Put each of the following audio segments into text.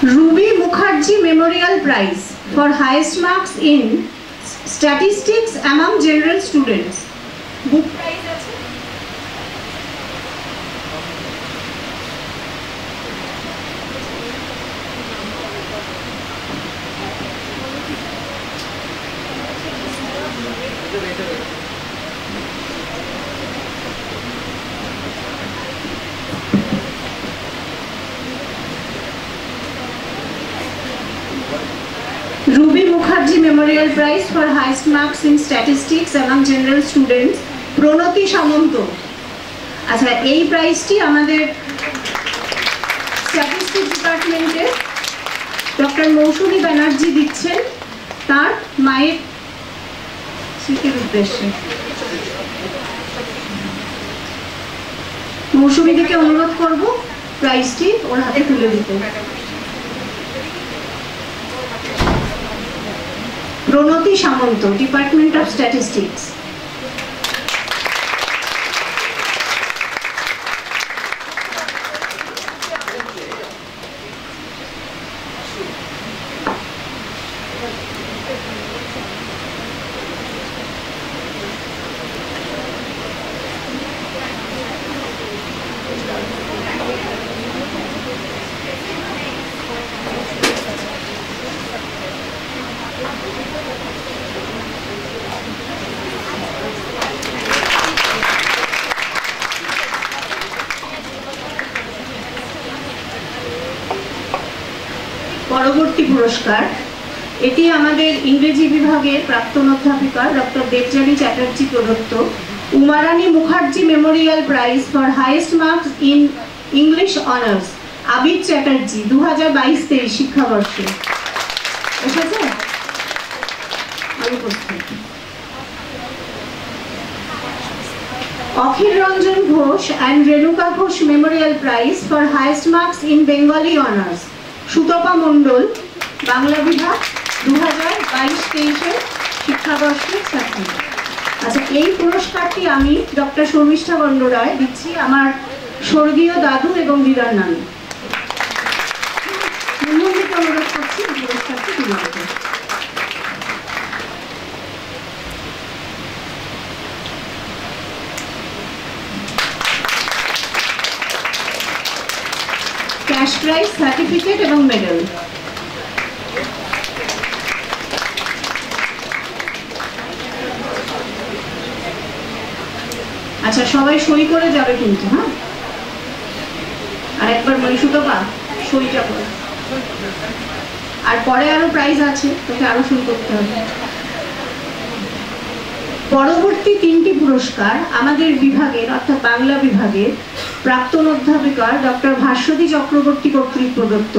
Ruby Mukherjee Memorial Prize for highest marks in statistics among general students. Book prize আছে? Ruby Mukherjee Memorial Prize for highest marks in statistics among general students, Pronoti Samanto। আচ্ছা, এই প্রাইজটি আমাদের statistics ডিপার্টমেন্টে doctor মৌসুমী ব্যানার্জি দিচ্ছেন তার মায়ের স্মৃতির উদ্দেশ্যে। মৌসুমীদিকে অনুরোধ করব প্রাইজটি ওর হাতে তুলে দিতে। প্রণতি সামন্ত, ডিপার্টমেন্ট অফ স্ট্যাটিস্টিক্স। পরবর্তী পুরস্কার, এটি আমাদের ইংরেজি বিভাগের প্রাক্তন অধ্যাপিকা ডক্টর দেবযানী চ্যাটার্জি প্রদত্ত Umarani Mukherjee memorial prize for highest marks in English honours, Abir Chatterjee, 2022-23 শিক্ষাবর্ষে। এসেছে? Akhil Ranjan Ghosh and Renuka Ghosh memorial prize for highest marks in Bengali honours, Sutapa Mondal, Bangla বিভাগ, 2022-23 শিক্ষাবর্ষের ছাত্রী। আচ্ছা, এই পুরস্কারটি আমি ডক্টর শর্মিষ্ঠা বন্দ্যোপাধ্যায় দিচ্ছি আমার স্বর্গীয় দাদু এবং দিদার নামে। মুখ্যমন্ত্রীকে অনুরোধ করছি পুরস্কারটি তুলে দিতে। ক্যাশ প্রাইজ, সার্টিফিকেট এবং মেডেল। আচ্ছা, সবাই সই করে যাবে কিন্তু। হ্যাঁ, আর একবার সুতপা সইটা করে। আর পরে আরো প্রাইজ আছে, তোকে আরো সই করতে হবে। পরবর্তী তিনটি পুরস্কার আমাদের বিভাগের অর্থাৎ বাংলা বিভাগের প্রাক্তন অধ্যাপিকা ডক্টর ভাস্বতী চক্রবর্তী কর্তৃক প্রদত্ত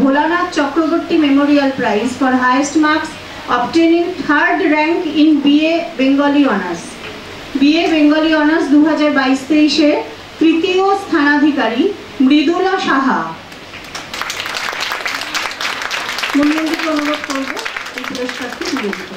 Bholanath Chakraborty Memorial prize for highest marks obtaining third rank in BA Bengali honours. BA Bengali honours 2022-23 তৃতীয় স্থানাধিকারী মৃদুলা সাহা। মুখ্যমন্ত্রীকে অনুরোধ করব এই পুরস্কারটি তুলে দিতে।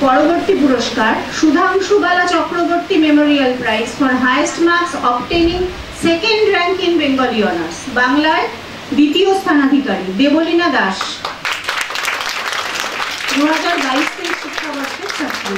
পরবর্তী পুরস্কার, সুধাংশু বালা Chakraborty Memorial prize for highest marks obtaining second rank in Bengali honours, বাংলায় দ্বিতীয় স্থানাধিকারী দেবলীনা দাস, 2022-23 শিক্ষাবর্ষের ছাত্রী।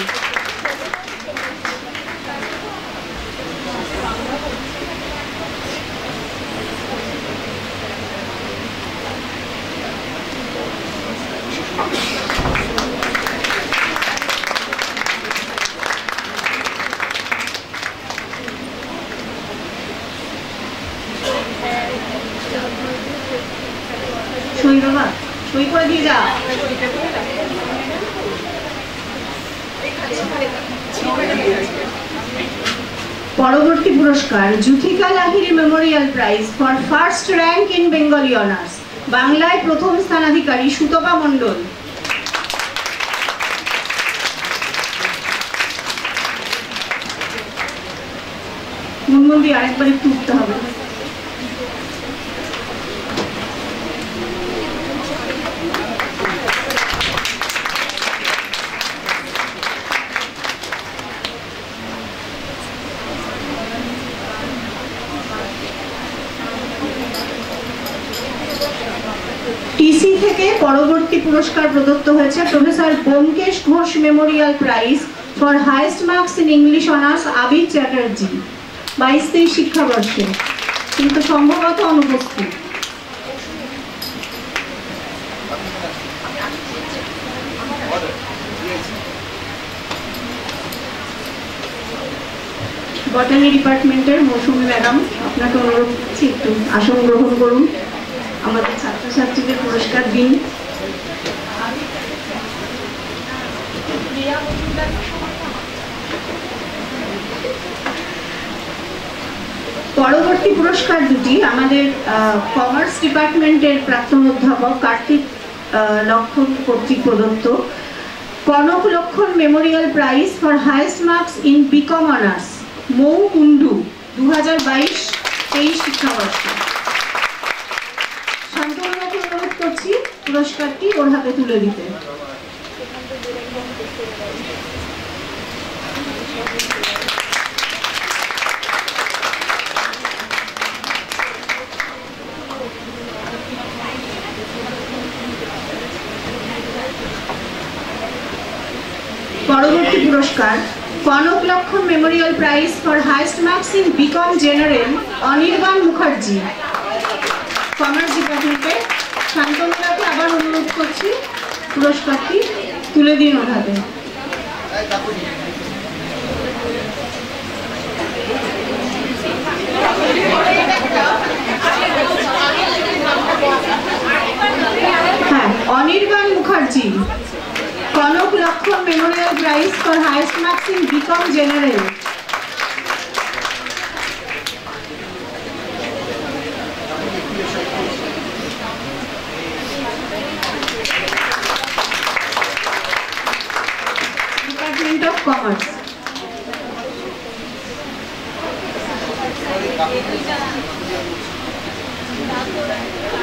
সই করে দিয়ে যা। পরবর্তী পুরস্কার, Juthika Lahiri memorial prize for first rank in Bengali honours, বাংলায় প্রথম স্থানাধিকারী সুতপা মণ্ডল। নন্দী আরেকবার একটু উঠতে হবে। টিসি থেকে পরবর্তী পুরস্কার প্রদত্ত হয়েছে professor Byomkesh Ghosh memorial prize for highest marks in English honours Abir Chatterjee 22-23 শিক্ষাবর্ষে, কিন্তু সম্ভবত অনুপস্থিত। বটানি ডিপার্টমেন্টের মৌসুমী ম্যাডাম, আপনাকে অনুরোধ করছি একটু আসন গ্রহণ করুন, আমাদের ছাত্রছাত্রীদের পুরস্কার দিন। পরবর্তী পুরস্কার দুটি আমাদের কমার্স ডিপার্টমেন্টের প্রাক্তন অধ্যাপক কার্তিক লক্ষণ কর্তৃক প্রদত্ত। Kanak Lakshman memorial prize for highest marks in BCom honours Mou Kundu 2022-23 শিক্ষাবর্ষে। শান্তনুকে অনুরোধ করছি পুরস্কারটি ওর হাতে তুলে দিতে। পরবর্তী পুরস্কার Kanak Lakshman memorial prize for highest marks in BCom general Anirban Mukherjee, commerce ডিপার্টমেন্টে। শান্তনুকে আবার অনুরোধ করছি পুরস্কারটি তুলে দিন ওর হাতে। হ্যাঁ, Anirban Mukherjee Kanak Lakshman memorial prize for highest marks in BCom general. Department of commerce.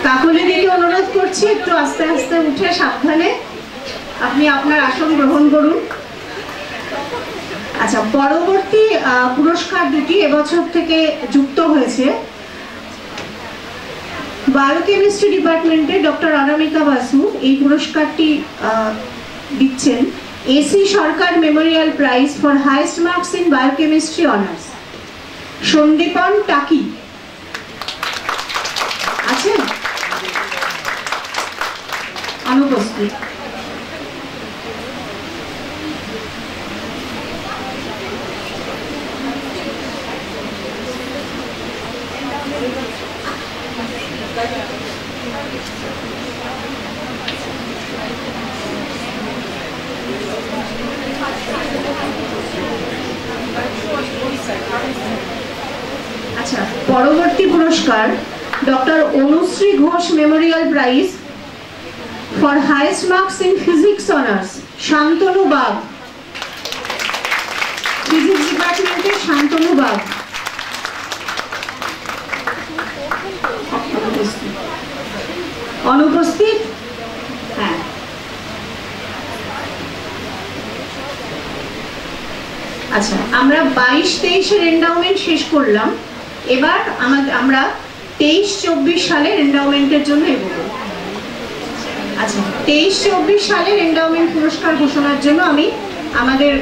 কাকলিদিকে অনুরোধ করছি একটু আস্তে আস্তে উঠে সাবধানে আপনি আপনার আসন গ্রহণ করুন। আচ্ছা, পরবর্তী পুরস্কার দুটি এবছর থেকে যুক্ত হয়েছে। বায়োকেমিস্ট্রি ডিপার্টমেন্টে ডক্টর অনামিকা বাসু এই পুরস্কারটি দিচ্ছেন। AC Sarkar memorial prize for highest marks in biochemistry honours Sandipan Taki আছে, অনুপস্থিত। আচ্ছা, পরবর্তী পুরস্কার doctor Anushree Ghosh memorial prize for highest marks in physics honours Santanu Bag, physics ডিপার্টমেন্টের শান্তনু বাগ। অনুপস্থিত। হ্যাঁ, আচ্ছা, আমরা 22-23-এর এন্ডাওমেন্ট শেষ করলাম। এবার আমরা 23-24 সালের এন্ডাওমেন্টের জন্য এগোবো। আচ্ছা, 23-24 সালের এন্ডাওমেন্ট পুরস্কার ঘোষণার জন্য আমি আমাদের